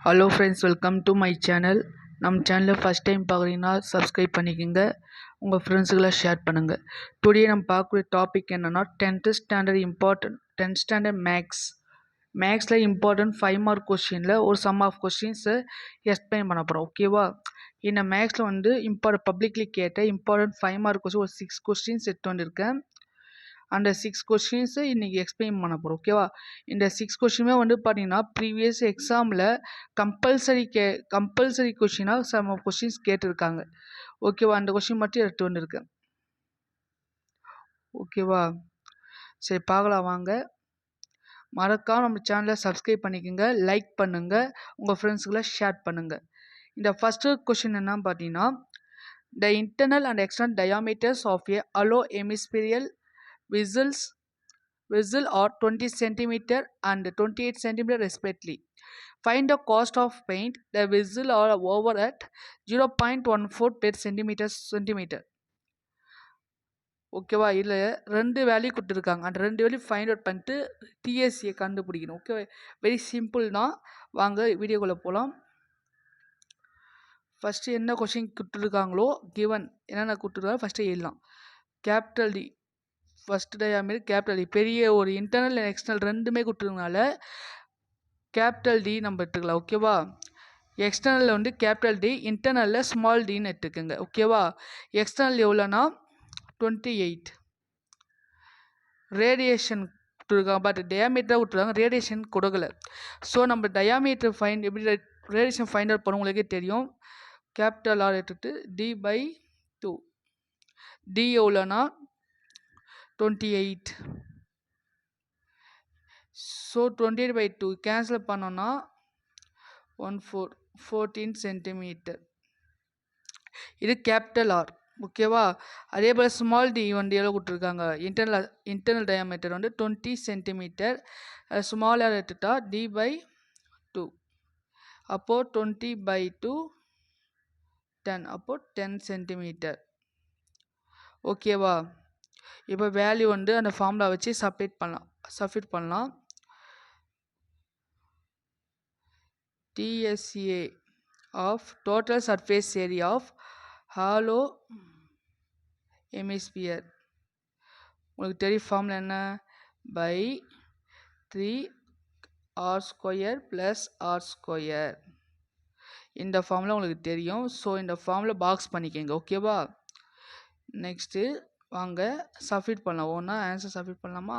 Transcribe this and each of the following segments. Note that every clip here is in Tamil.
Hello friends, welcome to my channel. நம்ம சேனலில் ஃபஸ்ட் டைம் பார்க்குறீங்கன்னா சப்ஸ்கிரைப் பண்ணிக்கோங்க, உங்கள் ஃப்ரெண்ட்ஸுக்கெல்லாம் ஷேர் பண்ணுங்கள். டுடே நம்ம பார்க்கக்கூடிய டாபிக் என்னென்னா 10th standard important 10th standard மேக்ஸில் இம்பார்ட்டன்ட் 5 மார்க் கொஸ்டினில் ஒரு சம் ஆஃப் கொஸ்டின்ஸை எக்ஸ்பிளைன் பண்ண போகிறோம். ஓகேவா? இந்த மேக்ஸில் பப்ளிக்லி கேட்ட இம்பார்ட்டன்ட் 5 மார்க் கொஸ்டின் ஒரு 6 கொஸ்டின்ஸ் எடுத்து வந்திருக்கேன். அந்த 6 கொஸ்டின்ஸை இன்றைக்கி எக்ஸ்பிளைன் பண்ண போகிறோம். ஓகேவா? இந்த 6 கொஸ்டினுமே பார்த்தீங்கன்னா ப்ரீவியஸ் எக்ஸாமில் கம்பல்சரி கொஸ்டினாக சம் கொஸ்டின்ஸ் கேட்டிருக்காங்க. ஓகேவா? அந்த கொஸ்டின் மட்டும் எடுத்து வந்திருக்கேன். ஓகேவா? சரி, பார்க்கலாம் வாங்க. மறக்காம நம்ம சேனலை சப்ஸ்கிரைப் பண்ணிக்கோங்க, லைக் பண்ணுங்கள், உங்கள் ஃப்ரெண்ட்ஸுக்கெல்லாம் ஷேர் பண்ணுங்கள். இந்த ஃபஸ்ட்டு கொஸ்டின் என்னன்னு பார்த்தீங்கன்னா, the internal and external diameters of a hollow hemispherical vessel are 20 cm and 28 cm respectively. Find the cost of paint the vessel are over at 0.14 per centimeter. ஓகேவா? இதில் 2 வேல்யூ கொடுத்துருக்காங்க. அந்த 2 வேல்யூ ஃபைண்ட் அவுட் பண்ணிட்டு டிஎஸ்சியை கண்டுபிடிக்கணும். ஓகேவா? வெரி சிம்பிள் தான். வாங்க வீடியோக்குள்ளே போகலாம். ஃபஸ்ட்டு என்ன கொஸ்டின் கொடுத்துருக்காங்களோ கிவன் என்னென்ன கொடுத்துருக்காங்க ஃபஸ்ட்டு எழுதலாம். Capital D first diameter capital D, பெரிய ஒரு இன்டர்னல் அண்ட் எக்ஸ்டர்னல் ரெண்டுமே கொடுத்துருக்கனால கேபிட்டல் டி நம்ம எடுத்துக்கலாம். ஓகேவா? எக்ஸ்டர்னலில் கேபிட்டல் டி, இன்டர்னலில் ஸ்மால் டின்னு எடுத்துக்கோங்க. ஓகேவா? எக்ஸ்டர்னல் எவ்வளோனா 28. ரேடியேஷன் கொடுத்துருக்காங்க, பட் டயாமீட்டராக கொடுத்துருக்காங்க, ரேடியேஷன் கொடுக்கல. ஸோ நம்ம டயாமீட்டர் எப்படி ரேடியேஷன் ஃபைண்ட் அவுட் பண்ண உங்களுக்கே தெரியும். கேபிட்டல் ஆர் எடுத்துகிட்டு D/2. டி எவ்வளோனா 28. ஸோ 28/2 கேன்சல் பண்ணோன்னா 14 சென்டிமீட்டர். இது கேபிட்டல் ஆர். ஓகேவா? அதே போல் ஸ்மால் டி எவ்வளோ கொடுத்துருக்காங்க, internal diameter 20 centimetre. Small R எடுத்துட்டா D/2. அப்போது 20/2 10, அப்போது 10 சென்டிமீட்டர். ஓகேவா? இப்போ வேல்யூ அந்த ஃபார்முலா வச்சு சப்ஸ்டிட்யூட் பண்ணலாம். TSA of total surface area of hollow hemisphere. உங்களுக்கு தெரியும் ஃபார்முலா என்ன? by 3r² + r². இந்த ஃபார்முலா உங்களுக்கு தெரியும். ஸோ இந்த ஃபார்முலா பாக்ஸ் பண்ணிக்கோங்க. ஓகேவா? நெக்ஸ்ட்டு வாங்க சப்ஸ்டிட்யூட் பண்ணலாம். ஒன்றா ஆன்சர் சப்ஸ்டிட்யூட் பண்ணலாமா?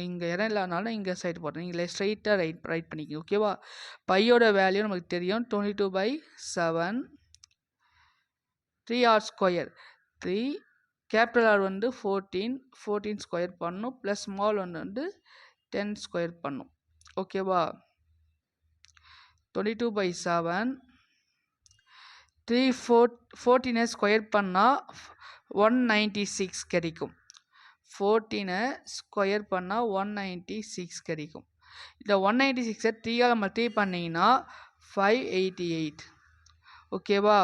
இங்கே இடம் இல்லாதனால இங்கே சைடு போடுறேன். நீங்கள் ஸ்ட்ரைட்டாக ரைட் பண்ணிக்கோங்க. ஓகேவா? பையோட வேல்யூ நமக்கு தெரியும் 22/7. 3r². 3 கேபிட்டல் ஆர் 14 ஸ்கொயர் பண்ணும், ப்ளஸ் ஸ்மால் 10 ஸ்கொயர் பண்ணும். ஓகேவா? 22/7 14 ஸ்கொயர் பண்ணால் 196 கிடைக்கும். 14 ஸ்கொயர் பண்ணால் 196 கிடைக்கும். இந்த 196 3ஆல் மல்டிப்ளை பண்ணிங்கன்னா 588. ஓகேவா?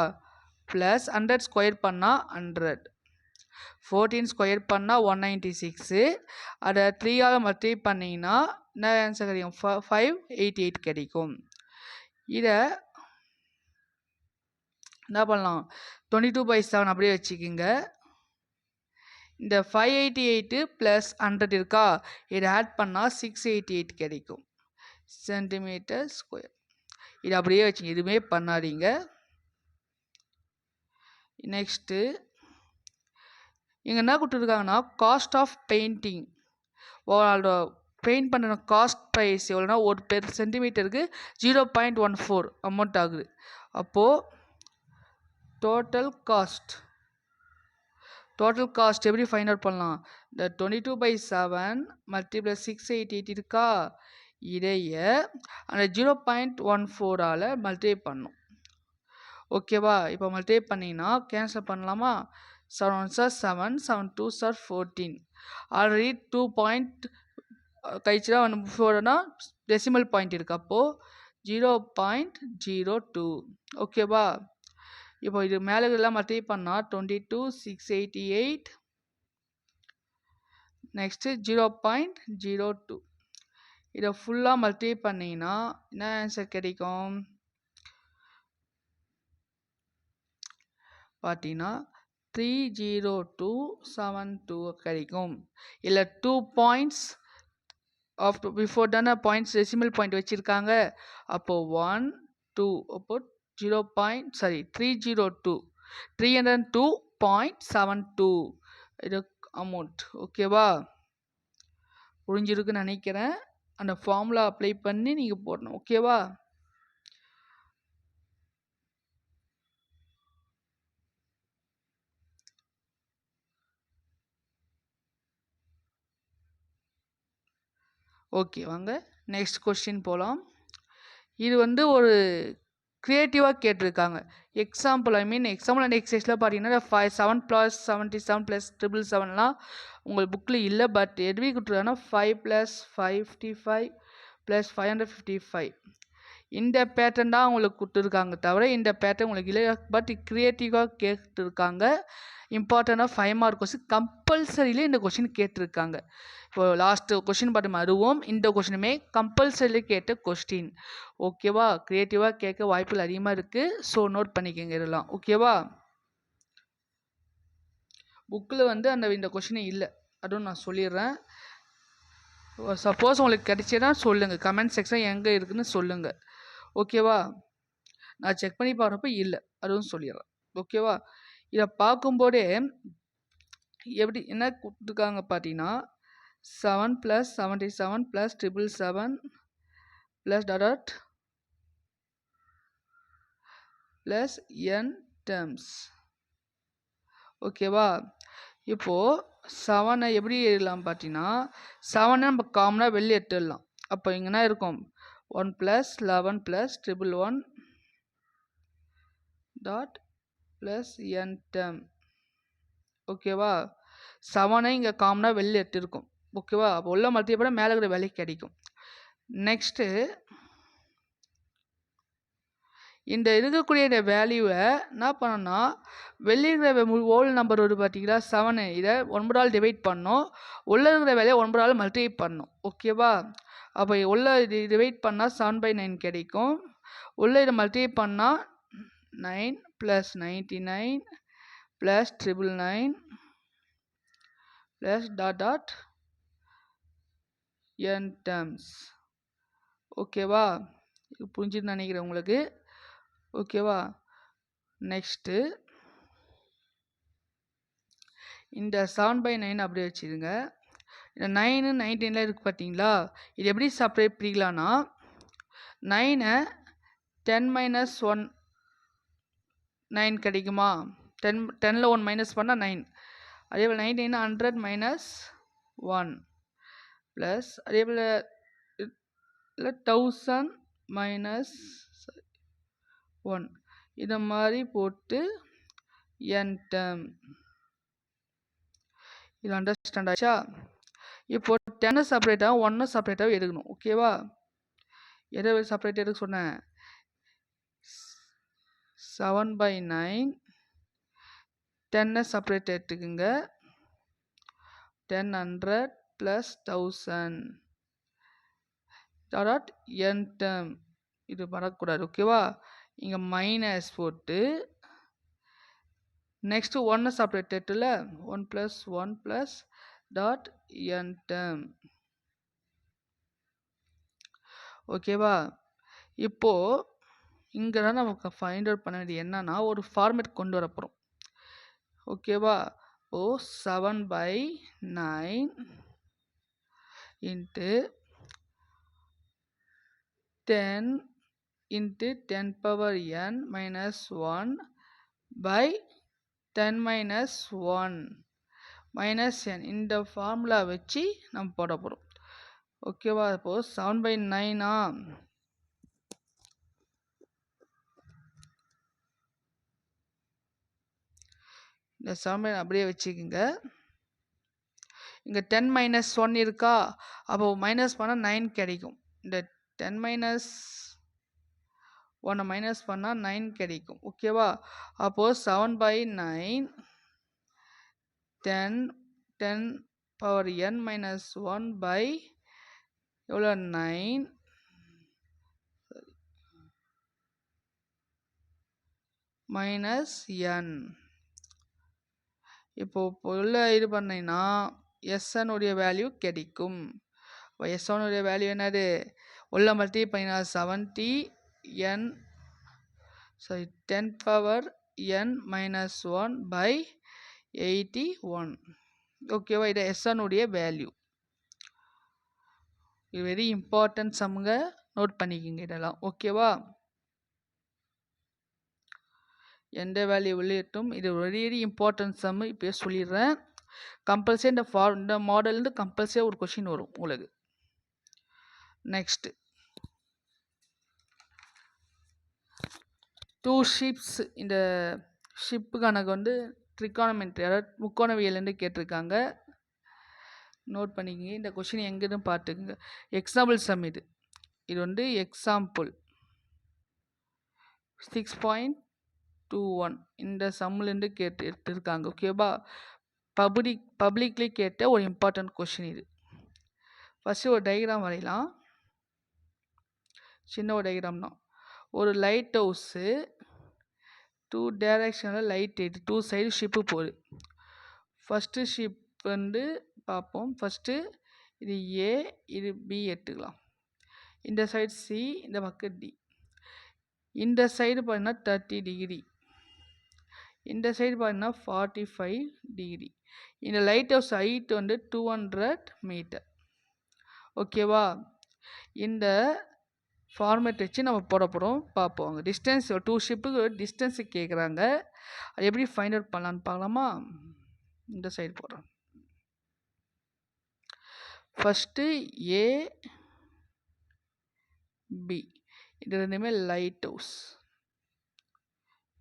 ப்ளஸ் 100 ஸ்கொயர் பண்ணால் 100. 14 ஸ்கொயர் பண்ணால் 196. அதை 3ஆல் மல்டிப்ளை பண்ணிங்கன்னா என்ன ஆன்சர் கிடைக்கும்? 588 கிடைக்கும். இதை என்ன பண்ணலாம்? 22/7 அப்படியே வச்சுக்கிங்க. இந்த 588 + 100 இருக்கா, இதை ஆட் பண்ணால் 688 கிடைக்கும் சென்டிமீட்டர் ஸ்கொயர். இது அப்படியே வச்சுங்க, எதுவுமே பண்ணாதீங்க. நெக்ஸ்ட்டு இங்கே என்ன கொடுத்துருக்காங்கன்னா காஸ்ட் ஆஃப் பெயிண்டிங். பெயிண்ட் பண்ணுற காஸ்ட் ப்ரைஸ் எவ்வளோனா ஒரு பெர் சென்டிமீட்டருக்கு 0.14 அமௌண்ட் ஆகுது. அப்போது டோட்டல் காஸ்ட் எப்படி ஃபைண்ட் அவுட் பண்ணலாம்? இந்த 22/7 மல்டிப்ளை 688 இருக்கா, இதையே அந்த 0.14ஆல் மல்டிப்ளை பண்ணும். ஓகேவா? இப்போ மல்டிப்ளை பண்ணிங்கன்னா கேன்சல் பண்ணலாமா? 7 1s are 7, 7 2s are 14. Already 2 point கழிச்சுனா 4னா டெசிமல் பாயிண்ட் இருக்குது. அப்போது 0.02. ஓகேவா? இப்போ இது மேலே எல்லாம் மல்டிப்ளை பண்ணால் 22 688 நெக்ஸ்ட்டு 0.02. இதை ஃபுல்லாக மல்டிப்ளை பண்ணிங்கன்னா என்ன ஆன்சர் கிடைக்கும் பார்த்தீங்கன்னா 30272 கிடைக்கும். இல்லை 2 பாயிண்ட்ஸ் ஆஃப் பிஃபோர் தானே பாயிண்ட்ஸ் டெசிமல் பாயிண்ட் வச்சுருக்காங்க. அப்போது 1 2 அப்போ 302.72 இது அமௌண்ட். ஓகேவா, புரிஞ்சிருக்குன்னு நினைக்கிறேன். அந்த ஃபார்முலா அப்ளை பண்ணி நீங்கள் போடணும். ஓகேவா, ஓகே வாங்க நெக்ஸ்ட் கொஸ்டின் போகலாம். இது ஒரு க்ரியேட்டிவாக கேட்டிருக்காங்க. எக்ஸாம்பிள் எக்ஸாம்பிள் அண்ட் எக்ஸசைஸில் பார்த்தீங்கன்னா 7 + 77 + 777லாம் உங்கள் புக்கில் இல்லை. பட் எப்படி கொடுத்துருக்காங்கன்னா 5 + 555 + 555 இந்த பேட்டர்ன் தான் உங்களுக்கு கொடுத்துருக்காங்க, தவிர இந்த பேட்டர்ன் உங்களுக்கு இல்லை. பட் க்ரியேட்டிவாக கேட்டிருக்காங்க. இம்பார்ட்டண்டாக 5 மார்க் கொஸ்டின் கம்பல்சரியிலே இந்த கொஸ்டின் கேட்டிருக்காங்க. இப்போ லாஸ்ட்டு கொஸ்டின் பார்த்தோம், அதுவும் இந்த கொஸ்டினுமே கம்பல்சரியில் கேட்ட கொஸ்டின். ஓகேவா, க்ரியேட்டிவாக கேட்க வாய்ப்புகள் அதிகமாக இருக்குது. ஸோ நோட் பண்ணிக்கோங்க இதெல்லாம். ஓகேவா, புக்கில் அந்த இந்த கொஸ்டினே இல்லை, அதுவும் நான் சொல்லிடுறேன். சப்போஸ் உங்களுக்கு கிடைச்சேன்னா சொல்லுங்கள், கமெண்ட் செக்ஷன் எங்கே இருக்குதுன்னு சொல்லுங்கள். ஓகேவா, நான் செக் பண்ணி பார்க்குறப்ப இல்லை, அதுவும் சொல்லிடுறேன். ஓகேவா, இதை பார்க்கும்போதே எப்படி என்ன கொடுத்துருக்காங்க பார்த்தீங்கன்னா 7 + 77 + 777 + n டேர்ம்ஸ். ஓகேவா, இப்போது 7 எப்படி எழுதலாம் பார்த்தீங்கன்னா 7 நம்ம காமனாக வெளியே எடுத்துடலாம். அப்போ இங்கே என்ன இருக்கும் 1 + 11 + 111 n டேர்ம். ஓகேவா, 7 இங்கே காமனாக வெளியே எடுத்துருக்கும். ஓகேவா, அப்போ உள்ள மல்டிப்ளை பண்ண மேலே இருக்கிற வேல்யூ கிடைக்கும். நெக்ஸ்ட்டு இந்த இருக்கக்கூடிய இந்த வேல்யூவை என்ன பண்ணோன்னா வெளியே இருக்கிற ஹோல் நம்பர் பார்த்தீங்களா 7, இதை 9ஆல் டிவைட் பண்ணோம். உள்ளே இருக்கிற வேல்யூவை 9ஆல் மல்டிப்ளை பண்ணோம். ஓகேவா, அப்போ உள்ள இது டிவைட் பண்ணால் 7/9 கிடைக்கும். உள்ளே இதை மல்டிப்ளை பண்ணால் 9 + 99 + 999 n டேர்ம்ஸ். ஓகேவா, புரிஞ்சுன்னு நினைக்கிறேன் உங்களுக்கு. ஓகேவா, நெக்ஸ்ட்டு இந்த 7/9 அப்படியே வச்சுருங்க. இந்த 9 19 இருக்குது பார்த்தீங்களா, இது எப்படி செப்பரேட் பிரிக்கலான்னா 9 10 - 1 9 கிடைக்குமா, 10ல் 1 மைனஸ் பண்ணால் 9. அதே போல் 19 100 - 1 ப்ளஸ் அதே போல் 1000 - 1 இதை மாதிரி போட்டு n டேர்ம். இது அண்டர்ஸ்டாண்ட் ஆச்சா? இப்போ 10 செப்பரேட்டாக 1 செப்பரேட்டாக எடுக்கணும். ஓகேவா, எதை செப்பரேட் எடுக்க சொன்னேன் 7/9 10 செப்பரேட் எடுத்துக்குங்க. 10 100 + 1000 n டேர்ம். இது வரக்கூடாது. ஓகேவா, இங்கே மைனஸ் போட்டு நெக்ஸ்ட்டு 1 செப்பரேட் எடுத்துல 1 + 1 + n டேர்ம். ஓகேவா, இப்போது இங்கே தான் நமக்கு ஃபைண்ட் அவுட் பண்ண வேண்டியது என்னன்னா ஒரு ஃபார்மேட் கொண்டு வர போகிறோம். ஓகேவா, இப்போது 7/9 × 10 × 10⁻n - 1 /10 - 1 - n இந்த ஃபார்முலா வச்சு நம்ம போட போகிறோம். ஓகேவா, இப்போது 7/9 இந்த 7 அப்படியே வச்சுக்கோங்க. இங்கே 10 - 1 இருக்கா, அப்போ மைனஸ் பண்ணால் 9 கிடைக்கும். இந்த 10 - 1 மைனஸ் பண்ணால் 9 கிடைக்கும். ஓகேவா, அப்போது 7/9 10 10⁻n - 1 எவ்வளோ 9 மைனஸ் n. இப்போ உள்ள இது பண்ணீங்கன்னா SN உடைய வேல்யூ கிடைக்கும். S1 உடைய வேல்யூ என்னது? உள்ள மல்டி பண்ணினா 70 n, sorry 10 power n minus 1 by 81. ஓகேவா? இது S1 உடைய வேல்யூ. இது வெரி இம்பார்ட்டன்ட் சம்ங்க, நோட் பண்ணிக்கிங்க இதெல்லாம். ஓகேவா? எந்த வேல்யூ வெளியிட்டும், இது வெரி வெரி இம்பார்ட்டன்ட் சம். இப்போயே சொல்லிடுறேன். கம்பல்சரி இந்த மாடல்லேருந்து கம்பல்சரி ஒரு கொஷின் வரும் உங்களுக்கு. Next 2 ships. இந்த ஷிப்பு கணக்கு வந்து ட்ரிகானமெட்ரி, அதாவது முக்கோணவியல்னு கேட்டிருக்காங்க. நோட் பண்ணிக்கிங்க. இந்த கொஷின் எங்கேன்னு பார்த்துக்குங்க. எக்ஸாம்பிள் சம் இது. இது வந்து எக்ஸாம்பிள் 6.21 இந்த சம்லேருந்து எடுத்திருக்காங்க. ஓகேவா? பப்ளிக்லி கேட்ட ஒரு இம்பார்ட்டன்ட் கொஷின் இது. ஃபஸ்ட்டு ஒரு டயக்ராம் வரையலாம். சின்ன ஒரு டயக்ராம் தான். ஒரு லைட் ஹவுஸு 2 டைரக்ஷனில் லைட் எடு, 2 சைடு ஷிப்பு போகுது. ஃபஸ்ட்டு ஷிப் வந்து பார்ப்போம். ஃபஸ்ட்டு இது ஏ, இது பி எடுத்துக்கலாம். இந்த சைடு சி, இந்த பக்கம் டி. இந்த சைடு பார்த்தீங்கன்னா 30 டிகிரி, இந்த சைடு பார்த்தீங்கன்னா 45 டிகிரி. இந்த லைட் ஹவுஸ் ஹைட் வந்து 200 மீட்டர். ஓகேவா? இந்த ஃபார்மேட் வச்சு நம்ம போட போகிறோம், பார்ப்போம். டிஸ்டன்ஸ் 2 ஷிப்புக்கு டிஸ்டன்ஸு கேட்குறாங்க. அது எப்படி ஃபைண்ட் அவுட் பண்ணலான்னு பார்க்கலாமா? இந்த சைடு போடுறோம். ஃபஸ்ட்டு ஏ பி, இது ரெண்டுமே லைட் ஹவுஸ்.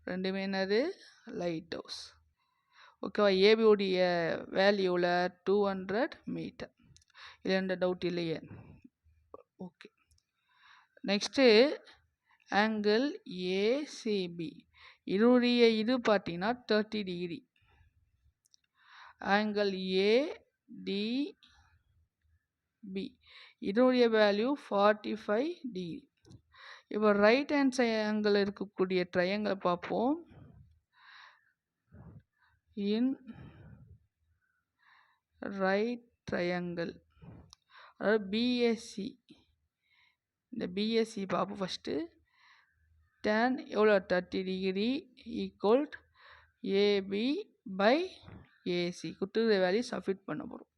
ரெண்டுமே என்னது? Light house. ஓகேவா? ஏபியோடைய வேல்யூவில் 200 மீட்டர். இதில் எந்த டவுட் இல்லையே. ஓகே. நெக்ஸ்ட்டு ஆங்கிள் ஏசிபி, இதனுடைய இது பார்த்தீங்கன்னா 30 டிகிரி. ஆங்கிள் ஏடிபி, இதனுடைய வேல்யூ 45 டிகிரி. இப்போ ரைட் ஹேண்ட் ஆங்கிள் இருக்கக்கூடிய ட்ரையாங்கிளை பார்ப்போம். இன் ரைட் ட்ரையாங்கிள், அதாவது பிஎஸ்சி, இந்த பிஎஸ்சி பார்ப்போம். ஃபஸ்ட்டு tan எவ்வளோ? 30 degree equal AB by AC. கொடுத்துருக்க வேல்யூ சப்ஸ்டிட் பண்ண போகிறோம்.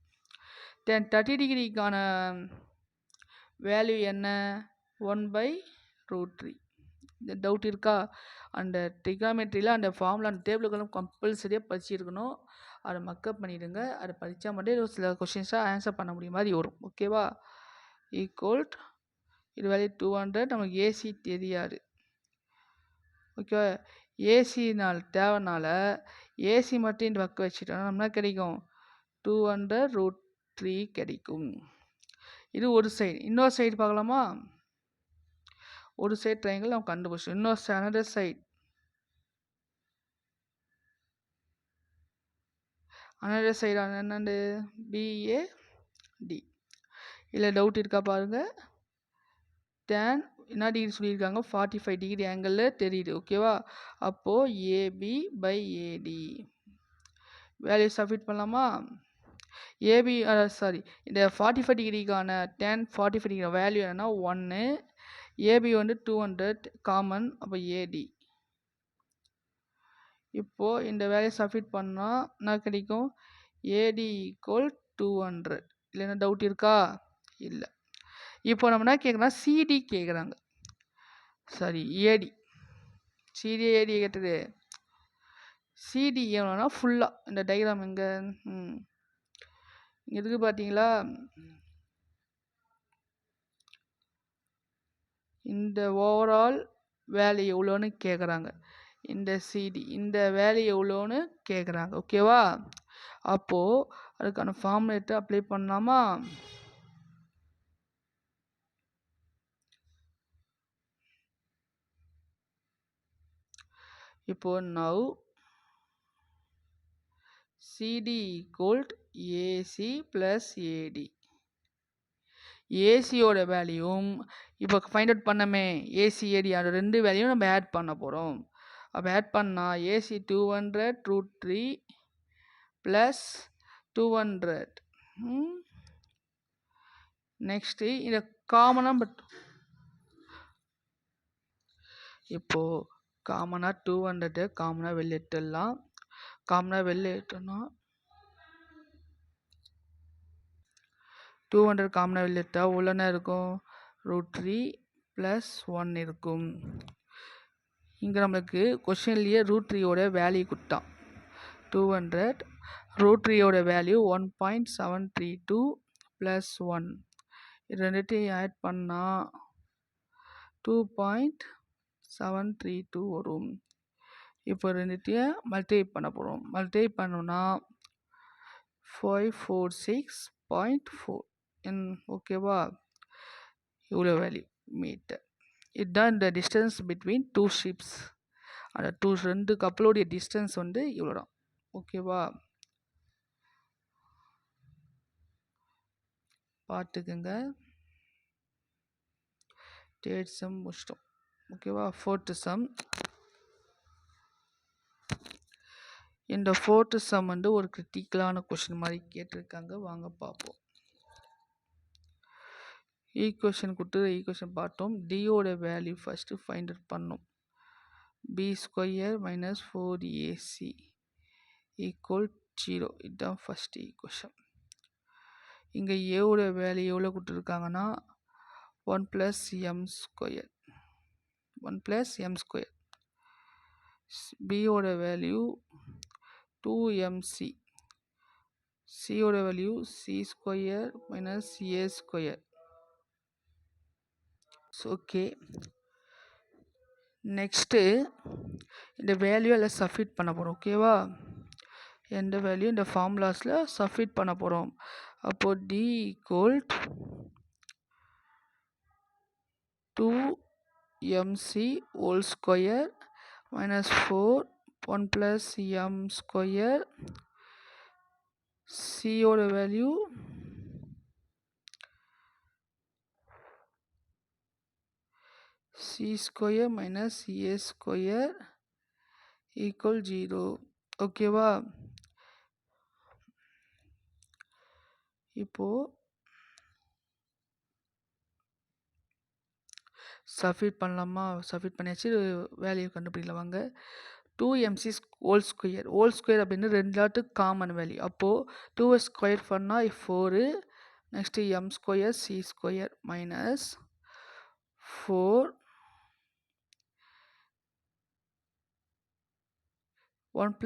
தென் 30 டிகிரிக்கான வேல்யூ என்ன? 1/√3. இந்த டவுட் இருக்கா? அந்த ட்ரிகாமெட்ரியில் அந்த ஃபார்முலா, அந்த டேபிளுக்கெல்லாம் கம்பல்சரியாக படிச்சிருக்கணும். அதை மக்கப் பண்ணிவிடுங்க. அதை படித்தா மட்டும் சில கொஷின்ஸாக ஆன்சர் பண்ண முடியும் மாதிரி வரும். ஓகேவா? ஈக்குவல் இது வேல்யூ 200. நமக்கு ஏசி தெரியாது. ஓகேவா? ஏசினால் தேவைனால ஏசி மட்டும் இந்த பக்கம் வச்சுட்டோம்னா நம்ம என்ன கிடைக்கும்? 200√3 கிடைக்கும். இது ஒரு சைடு. இன்னொரு சைடு பார்க்கலாமா? ஒரு சைடு ட்ரையாங்கிள் நம்ம கண்டுபிடிச்சோம். இன்னொரு அனதர் சைடு, அனதர் சைடு என்னண்டு? பிஏடி. இல்லை டவுட் இருக்கா பாருங்கள். டேன் என்ன டிகிரி சொல்லியிருக்காங்க? 45 டிகிரி ஆங்கிளில் தெரியுது. ஓகேவா? அப்போது AB by AD value submit பண்ணலாமா? ஏபி சாரி, இந்த 45 டிகிரிக்கான டேன் 45 டிகிரி வேல்யூ என்னன்னா 1. ஏபி வந்து 200 காமன், அப்போ ஏடி. இப்போது இந்த வேல்யூ சப்மிட் பண்ணால் என்ன கிடைக்கும்? AD equal 200. இல்லைன்னா டவுட் இருக்கா? இல்லை. இப்போ நம்ம என்ன கேட்குறோம்னா சிடி கேட்குறாங்க. Sorry, AD. சிடி ஏடி கேட்டது. சிடி எவ்வளோனா ஃபுல்லாக இந்த டயக்ராம் எங்கே இங்கே இருக்குது பார்த்தீங்களா? இந்த ஓவரால் வேல்யூ எவ்வளோன்னு கேட்குறாங்க. இந்த சிடி இந்த வேல்யூ எவ்வளோன்னு கேட்குறாங்க. ஓகேவா? அப்போது அதுக்கான ஃபார்முலேட்டை அப்ளை பண்ணலாமா? இப்போது now CD equal AC plus AD. ஏசியோட வேல்யூவும் இப்போ ஃபைண்ட் அவுட் பண்ணமே ஏசி ஏடியோட 2 வேல்யூவும் நம்ம ஆட் பண்ண போகிறோம். அப்போ ஆட் பண்ணால் ஏசி 200√3 ப்ளஸ் 200. நெக்ஸ்ட்டு இதை காமனாக இப்போது காமனாக 200 காமனாக வெளியே எடுத்துடலாம். காமனாக வெளியே எடுத்தோன்னா 200 காமனாக வெளியே எடுத்தால் உள்ளன இருக்கும் √3 ப்ளஸ் 1 இருக்கும். இங்கே நம்மளுக்கு கொஷின்லேயே √3யோட வேல்யூ கொடுத்தான் 200. √3யோட வேல்யூ 1.732 ப்ளஸ் 1. இது ரெண்டுத்தையும் ஆட் பண்ணால் 2.732 வரும். இப்போ ரெண்டுத்தையும் மல்டிப்ளை பண்ண போகிறோம். மல்டிப்ளை பண்ணோன்னா 546.4 ஓகேவா? இவ்வளோ வேல்யூ மீட்டர். இதுதான் இந்த டிஸ்டன்ஸ் பிட்வீன் 2 ஷிப்ஸ். அந்த 2 கப்பலோடைய டிஸ்டன்ஸ் வந்து இவ்வளோ தான். ஓகேவா? பார்த்துக்குங்க. தேர்ட் சம் முடிச்சிட்டோம். ஓகேவா? Fourth some. இந்த ஃபோர்த்து சம் வந்து ஒரு கிரிட்டிக்கலான கொஷின் மாதிரி கேட்டிருக்காங்க. வாங்க பார்ப்போம். ஈக்குவேஷன் கொடுத்து ஈக்குவேஷன் பார்த்தோம். டியோட வேல்யூ ஃபஸ்ட்டு ஃபைண்ட் அவுட் பண்ணோம். b² minus 4ac equal 0. இதுதான் ஃபஸ்ட் ஈக்குவேஷன். இங்கே ஏவோட வேல்யூ எவ்வளோ கொடுத்துருக்காங்கன்னா 1 + m². 1 + m². பியோட வேல்யூ 2mc. சியோட value c² minus a². Okay. Next இந்த வேல்யூ எல்லாம் சப்ஸ்டிட்யூட் பண்ண போகிறோம். ஓகேவா? எந்த வேல்யூ இந்த ஃபார்முலாஸில் சப்ஸ்டிட்யூட் பண்ண போகிறோம். அப்போது d = 2mc² மைனஸ் 4 1 + m². சியோட value c² minus a² equal 0. ஓகேவா? இப்போது சப்ஸ்டிட்யூட் பண்ணலாமா? சப்ஸ்டிட்யூட் பண்ணியாச்சு. வேல்யூ கண்டுபிடிக்கலாம் வாங்க. 2mc² ஹோல் ஸ்கொயர் அப்படின்னு 2 காமன் வேல்யூ. அப்போது 2 ஸ்கொயர் பண்ணால் 4. Next m² c² minus 4 1 +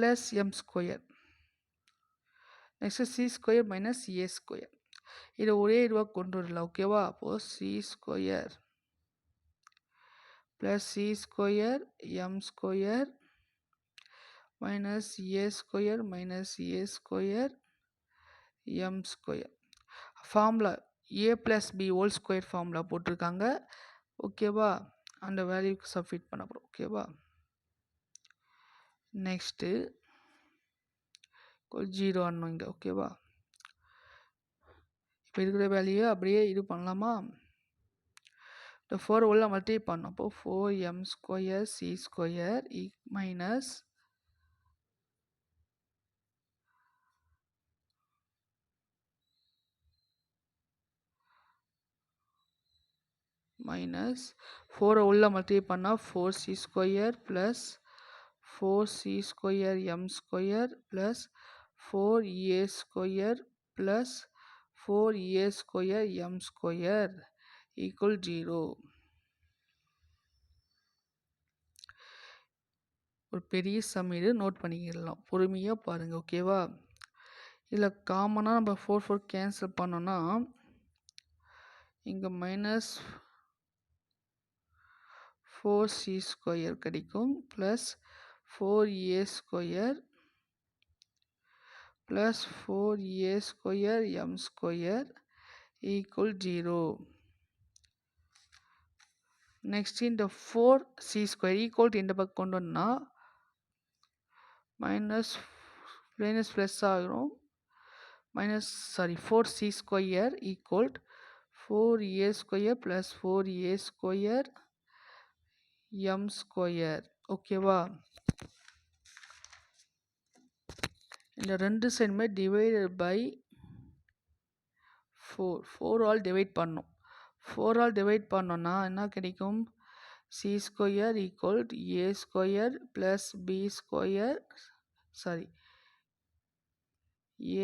m². Next c² minus a². இதை ஒரே இதுவாக கொண்டு வரலாம். ஓகேவா? அப்போது c² plus c² m² minus a² minus a² m². Formula a + b whole square formula போட்டிருக்காங்க. ஓகேவா? அந்த வேல்யூக்கு சப்ஸ்டிட்யூட் பண்ண போகிறோம். ஓகேவா? நெக்ஸ்ட்டு 0 ஆனோம் இங்கே. ஓகேவா? இப்போ இருக்கிற வேல்யூ அப்படியே இது பண்ணலாமா? இந்த 4 உள்ள மல்டிப்ளை பண்ணோம். அப்போது 4m² c² மைனஸ் மைனஸ் 4 உள்ள மல்டிப்ளை பண்ணால் 4c² plus 4c² m² plus 4a² plus 4a² m² equal 0. ஒரு பெரிய சம் இது, நோட் பண்ணிக்கலாம். பொறுமையாக பாருங்கள். ஓகேவா? இதில் காமனாக நம்ம 4 கேன்சல் பண்ணோன்னா இங்கே மைனஸ் 4c² கிடைக்கும் plus 4a² plus 4a² m² equal 0. Next இந்த 4c² ஈக்குவல் இந்த பக்கம் கொண்டு வந்தால் மைனஸ் ப்ளஸ் ஆகிரும். 4c² equal 4a square plus 4a square m square. ஓகேவா? இந்த ரெண்டு சைடுமே டிவைடட் பை 4. 4 ஆல் டிவைட் பண்ணணும். 4 ஆல் டிவைட் பண்ணோன்னா என்ன கிடைக்கும்? c square equal a square plus b square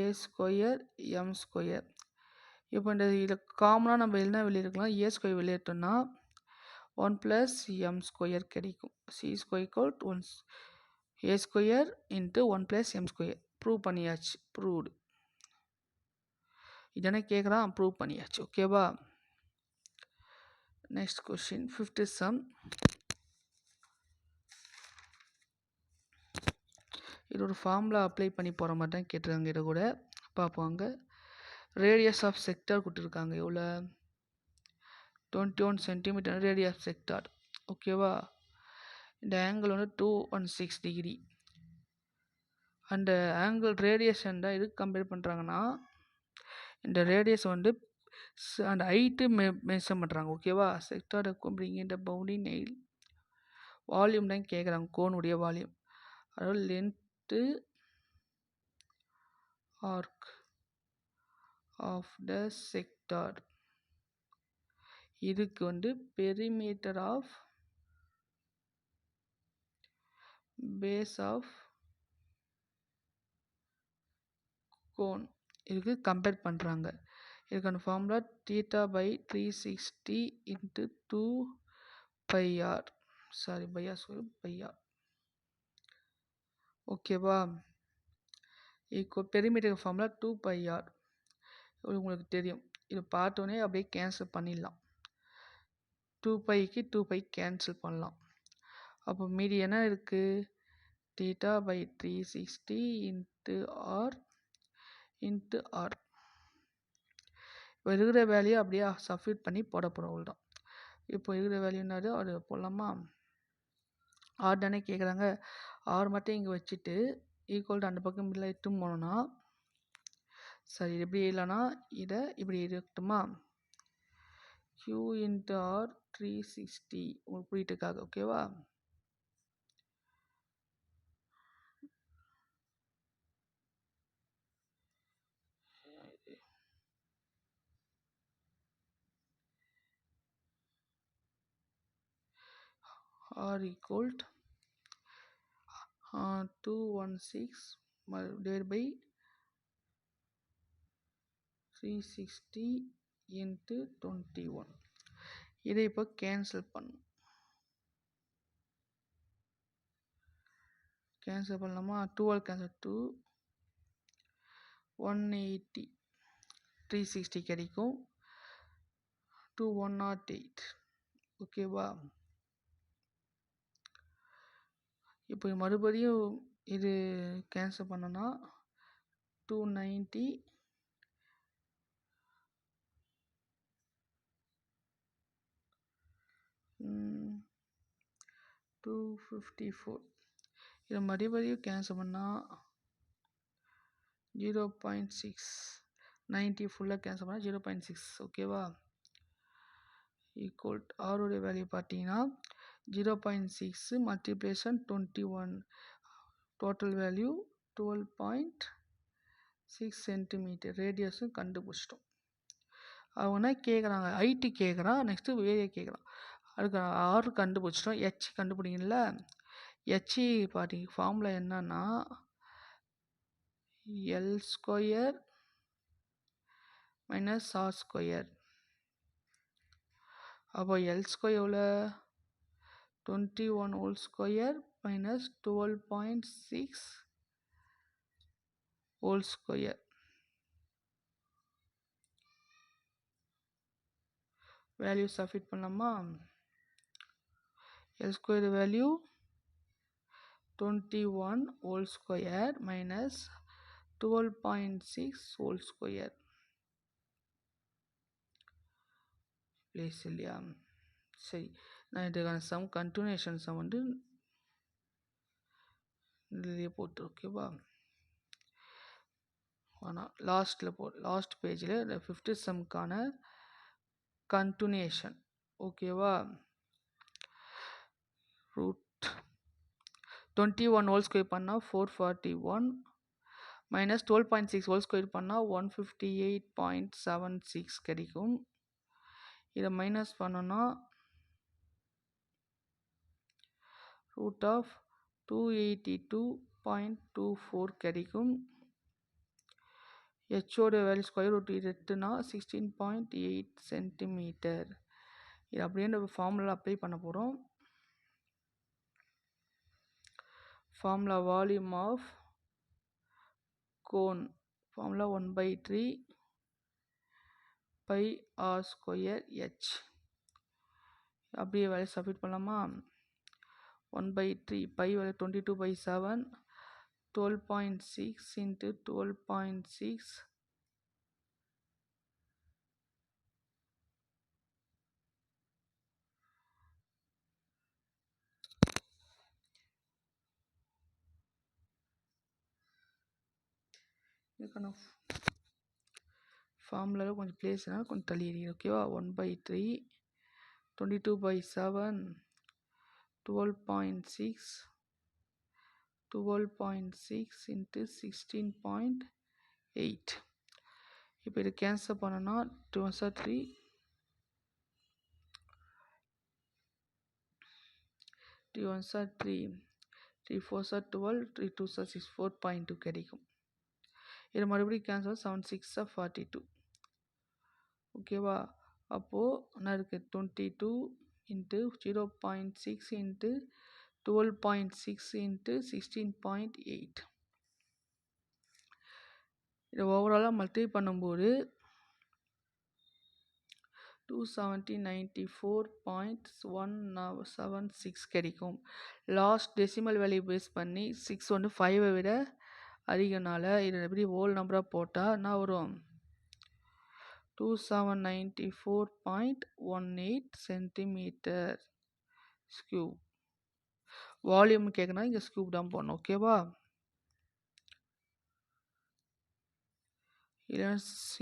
a square m square. இப்போ இந்த இதில் காமனாக நம்ம என்ன வெளியிருக்கலாம்? a ஸ்கொயர் வெளியிட்டோம்னா 1 ப்ளஸ் m ஸ்கொயர் கிடைக்கும். c square equal 1 a square into 1 plus m square. Prove பண்ணியாச்சு. ப்ரூவ்டு. இதனை கேட்குறான், ப்ரூவ் பண்ணியாச்சு. ஓகேவா? Next question 5th sum. இது ஒரு ஃபார்முலா அப்ளை பண்ணி போகிற மாதிரி தான் கேட்டிருக்காங்க. இதை கூட பார்ப்பாங்க. ரேடியஸ் ஆஃப் செக்டார் கொடுத்துருக்காங்க. எவ்வளோ? 21 சென்டிமீட்டர் ரேடியஸ் ஆஃப் செக்டார். ஓகேவா? இந்த ஆங்கிள் வந்து 216 டிகிரி. அந்த ஆங்கிள் ரேடியஸ் தான் எதுக்கு கம்பேர் பண்ணுறாங்கன்னா, இந்த ரேடியஸ் வந்து அந்த ஹைட்டு மென்ஷன் பண்ணுறாங்க. ஓகேவா? செக்டார் பிரிங் இந்த பவுண்டிங் நெயில் வால்யூம் தான் கேட்குறாங்க. கோனுடைய வால்யூம். அதாவது length arc of the sector. இதுக்கு வந்து perimeter of base of cone இதுக்கு கம்பேர் பண்ணுறாங்க. இதுக்கான formula theta by 360 into 2 pi r. Pi r. ஓகேவா? Perimeter formula 2 pi r. உங்களுக்கு தெரியும். இது பார்த்தோன்னே அப்படியே கேன்சல் பண்ணிடலாம். 2 பைக்கு 2 பை கேன்சல் பண்ணலாம். அப்போ மீதி என்ன இருக்குது? Theta by 360 into R into R. இப்போ இருக்கிற வேல்யூ அப்படியே சப்ஸ்டிட்யூட் பண்ணி போட போகிறோம். அவ்வளோதான். இப்போ இருக்கிற வேல்யூ என்னது? அது போடலாமா? ஆர் தானே கேட்குறாங்க. ஆர் மட்டும் இங்கே வச்சுட்டு ஈக்குவல் அந்த பக்கம் இல்லை எட்டு போனோன்னா சரி எப்படி இல்லைனா இதை இப்படி இருக்கட்டுமா? q இன்ட்டு ஆர் 360 உங்களுக்கு புரியிட்டுக்காக. ஓகேவா? R equal 216 divided by 360 into 21. இதை இப்போ கேன்சல் பண்ணும். கேன்சல் பண்ணலாமா? 2 கேன்சல் 2 180 360 கிடைக்கும். 2108. ஓகேவா? இப்போ மறுபடியும் இது கேன்சல் பண்ணோன்னா 290 254. இதை மறுபடியும் கேன்சல் பண்ணால் 0.6 90 ஃபுல்லாக கேன்சல் பண்ணால் 0.6. ஓகேவா? ஈக்குவல் ஆருடைய வேல்யூ பார்த்தீங்கன்னா 0.6 மல்டிப்ளேஷன் 21 டோட்டல் வேல்யூ 12.6 சென்டிமீட்டர். ரேடியஸும் கண்டுபிடிச்சிட்டோம். அவங்க கேட்குறாங்க, ஹைட்டு கேட்குறான், நெக்ஸ்ட்டு ஏரியா கேட்குறான். அதுக்கு ஆறு கண்டுபிடிச்சிட்டோம். ஹெச் கண்டுபிடிங்கல. ஹெச் பார்த்தீங்க ஃபார்முலா என்னன்னா L square minus R square. அப்போ எல் ஸ்கொயர் எவ்வளோ? 21 whole square minus 12.6 whole square. Value substitute பண்ணலாமா? L square value 21 whole square minus 12.6 whole square. Place இல்லையா? சரி, நான் இதுக்கான சம் கண்டினியூஷன் சம் வந்து இதுலேயே போட்டு. ஓகேவா? ஆனால் லாஸ்ட் பேஜில் இந்த 5th சம்க்கான கண்டினியூஷன். ஓகேவா? ரூட் 21 ஹோல் ஸ்கொயர் பண்ணால் 441 மைனஸ் 12.6 ஹோல் ஸ்கொயர் பண்ணால் 158.76 கிடைக்கும். இதை மைனஸ் பண்ணோன்னா ரூட் ஆஃப் 282.24 கிடைக்கும். ஹெச்சோட வேல்யூ ஸ்கொயர் ரூட் எடுத்துனா 16.8 சென்டிமீட்டர். இது அப்படியே நம்ம ஃபார்முலா அப்ளை பண்ண போகிறோம். Formula volume of cone formula 1/3 by R square H. அப்படியே வேல்யூ சப்மிட் பண்ணலாமா? 1/3 பை வேல்யூ 22/7 12.6 into 12.6 இதுக்கான ஃபார்முலாவில் கொஞ்சம் பிளேஸ்னால் கொஞ்சம் தள்ளி எறியும். ஓகேவா? 1/3 22/7 12.6 12.6 into 16.8. இப்போ இது கேன்சல் பண்ணோன்னா 2 1 3 3 1 3 3 4 12 3 2 6 4.2 கிடைக்கும். இது மறுபடியும் கேன்சல் 7 6 42. ஓகேவா? அப்போது என்ன இருக்குது? 22 into 0.6 into 12.6 into 16.8. இதை ஓவராலாக மல்டிப்ளை பண்ணும்போது 270.94.176 கிடைக்கும். லாஸ்ட் டெசிமல் வேல்யூ பேஸ் பண்ணி 6 வந்து 5 விட அதிகனால இதை எப்படி ஹோல் நம்பராக போட்டால் என்ன வரும்? 2794.18 சென்டிமீட்டர் ஸ்கியூப். வால்யூம் கேட்கணும், இங்கே ஸ்கியூப் தான் போடணும். ஓகேவா?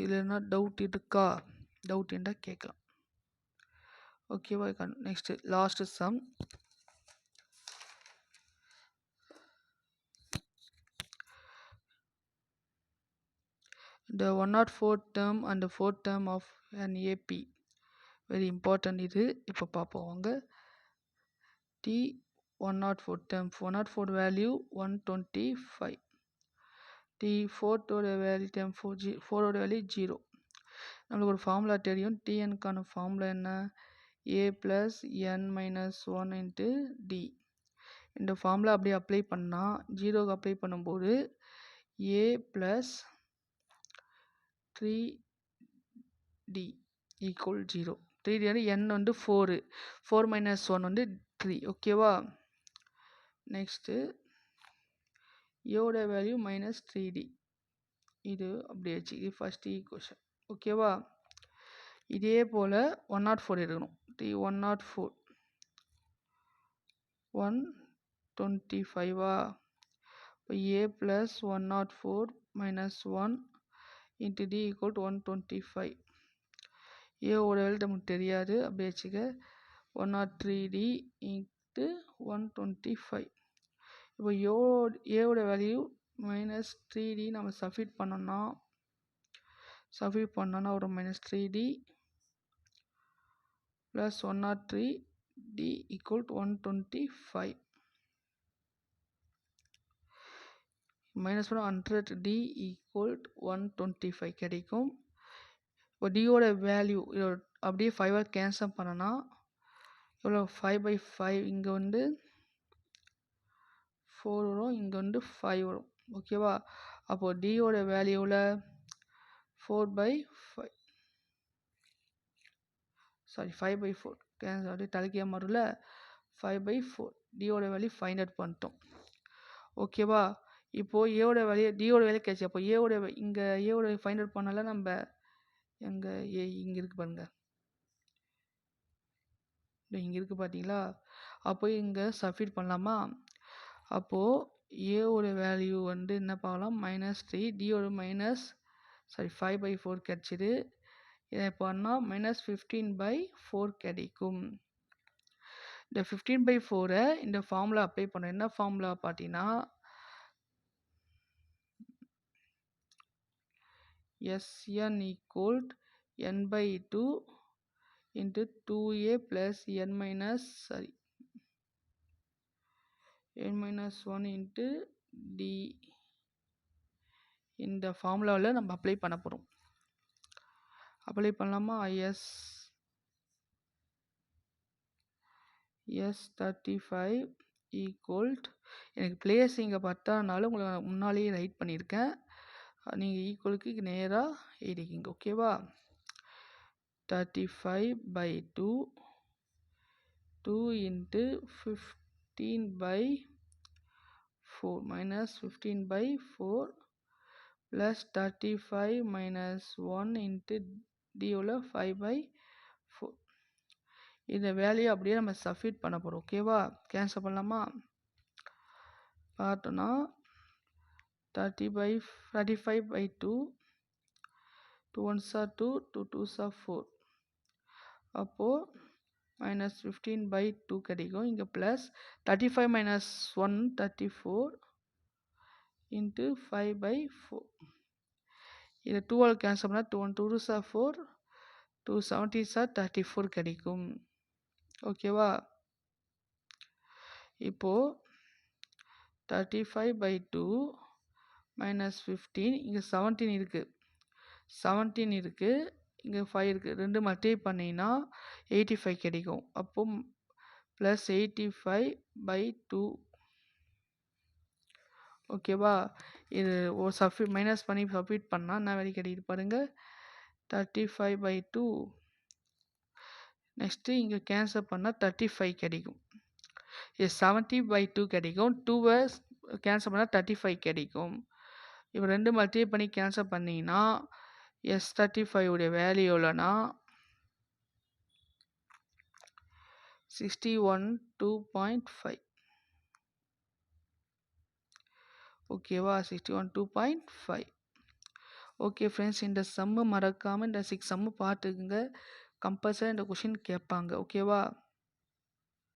இல்லைன்னா டவுட் இருக்கா? டவுட் இருந்தால் கேட்கலாம். ஓகேவா? Next last some. The 104th term and the 4th term of an AP. Very important இது. இப்போ பார்ப்போம் வாங்க. T 104 term 104 value 125. T 4th value term 4 value 0. நம்மளுக்கு ஒரு ஃபார்முலா தெரியும். TNக்கான ஃபார்முலா என்ன? A plus n minus 1 into D. இந்த ஃபார்முலா அப்படியே அப்ளை பண்ணால் 0க்கு அப்ளை பண்ணும்போது A plus 3D equal 0. 3D வந்து n வந்து 4 4 minus 1 வந்து 3. ஓகேவா? நெக்ஸ்ட்டு ஏவோட வேல்யூ மைனஸ் 3D. இது அப்படியே வச்சு இது ஃபஸ்ட் ஈக்குவேஷன். ஓகேவா? இதே போல் 104 இருக்கணும். T 104 125. இப்போ A plus 104 minus 1 into D equal to 125. ஏவோட வேல்யூ நமக்கு தெரியாது, அப்படியே வச்சுக்க. 103D into 125. இப்போ ஏவோட வேல்யூ மைனஸ் 3D நம்ம சப்ஸ்டிட் பண்ணோன்னா ஒரு minus 3D plus 103D equal to 125. Minus பண்ண 100D equal to 125 கிடைக்கும். இப்போ டியோட வேல்யூ அப்படியே 5 கேன்சல் பண்ணனா எவ்வளோ? 5/5. இங்கே வந்து 4 வரும், இங்கே வந்து 5 வரும். ஓகேவா? அப்போது டியோட வேல்யூவில் 4/5 சாரி 5/4 கேன்சல் அப்படியே தலைக்கிய மாறும்ல. 5/4 டியோட வேல்யூ ஃபைண்ட் அவுட் பண்ணிட்டோம். ஓகேவா? இப்போது ஏவோட வேல்யூ டியோட வேல்யூ கேட்ச்சு. அப்போ இங்கே ஏவோட ஃபைண்ட் அவுட் பண்ணால நம்ம எங்கே இங்கே இருக்குது பாருங்க, இங்கே இருக்குது பார்த்தீங்களா? அப்போ இங்கே சப்ஸ்டிட் பண்ணலாமா? அப்போது ஏவோட வேல்யூ வந்து என்ன பார்க்கலாம்? -3. டியோட 5/4 கிடச்சிது. இதை பண்ணால் -15/4 கிடைக்கும். இந்த 15/4 இந்த ஃபார்முலா அப்ளை பண்ணணும். என்ன ஃபார்முலா பார்த்தீங்கன்னா Sn equal n/2 into 2a plus n minus 1 into d. இந்த ஃபார்முலாவில் நம்ம அப்ளை பண்ண போகிறோம். அப்ளை பண்ணலாமா? S35 equal எனக்கு பிளேஸ் இங்கே பத்தானாலும் உங்களுக்கு முன்னாலேயே ரைட் பண்ணியிருக்கேன். நீங்கள் ஈக்குவலுக்கு நேராக எழுதிக்கிங்க. ஓகேவா? 35/2 2 into 15/4 minus 15/4 plus 35 minus 1 into d உள்ள 5/4. இந்த வேல்யூ அப்படியே நம்ம சப்ஸ்டிட்யூட் பண்ண போகிறோம். ஓகேவா? கேன்சல் பண்ணலாமா? பார்த்தோன்னா 35/2 2 1s are 2 2 2s are 4. அப்போது -15/2 கிடைக்கும். இங்கே ப்ளஸ் 35 minus 1 34 into 5/4. இதை 2ஆல் கேன்சல் பண்ணால் 2 1 2s are 4 2 70s are 34 கிடைக்கும். ஓகேவா? இப்போது 35/2 minus 15 இங்கே 17 இருக்குது 17 இருக்குது இங்கே 5 இருக்குது. 2 மல்டிப்ளை பண்ணிங்கன்னா 85 கிடைக்கும். அப்போ ப்ளஸ் 85/2. ஓகேவா? இது ஒரு மைனஸ் பண்ணி சப்ஸ்டிட்யூட் பண்ணால் என்ன வேல்யூ கிடைக்குது பாருங்கள். 35/2. நெக்ஸ்ட்டு இங்கே கேன்சல் பண்ணால் 35 கிடைக்கும். இது 70/2 கிடைக்கும். 2வை கேன்சல் பண்ணால் 35 கிடைக்கும். இப்போ 2 மல்டிப்ளை பண்ணி கேன்சல் பண்ணிங்கன்னா S35 உடைய வேல்யூ எவ்வளோனா 61.2.5. ஓகேவா? 61.2.5. ஓகே ஃப்ரெண்ட்ஸ், இந்த சம்மு மறக்காமல் இந்த 6 சம்மு பார்த்துக்குங்க. கம்பல்சரி இந்த கொஷின் கேட்பாங்க. ஓகேவா?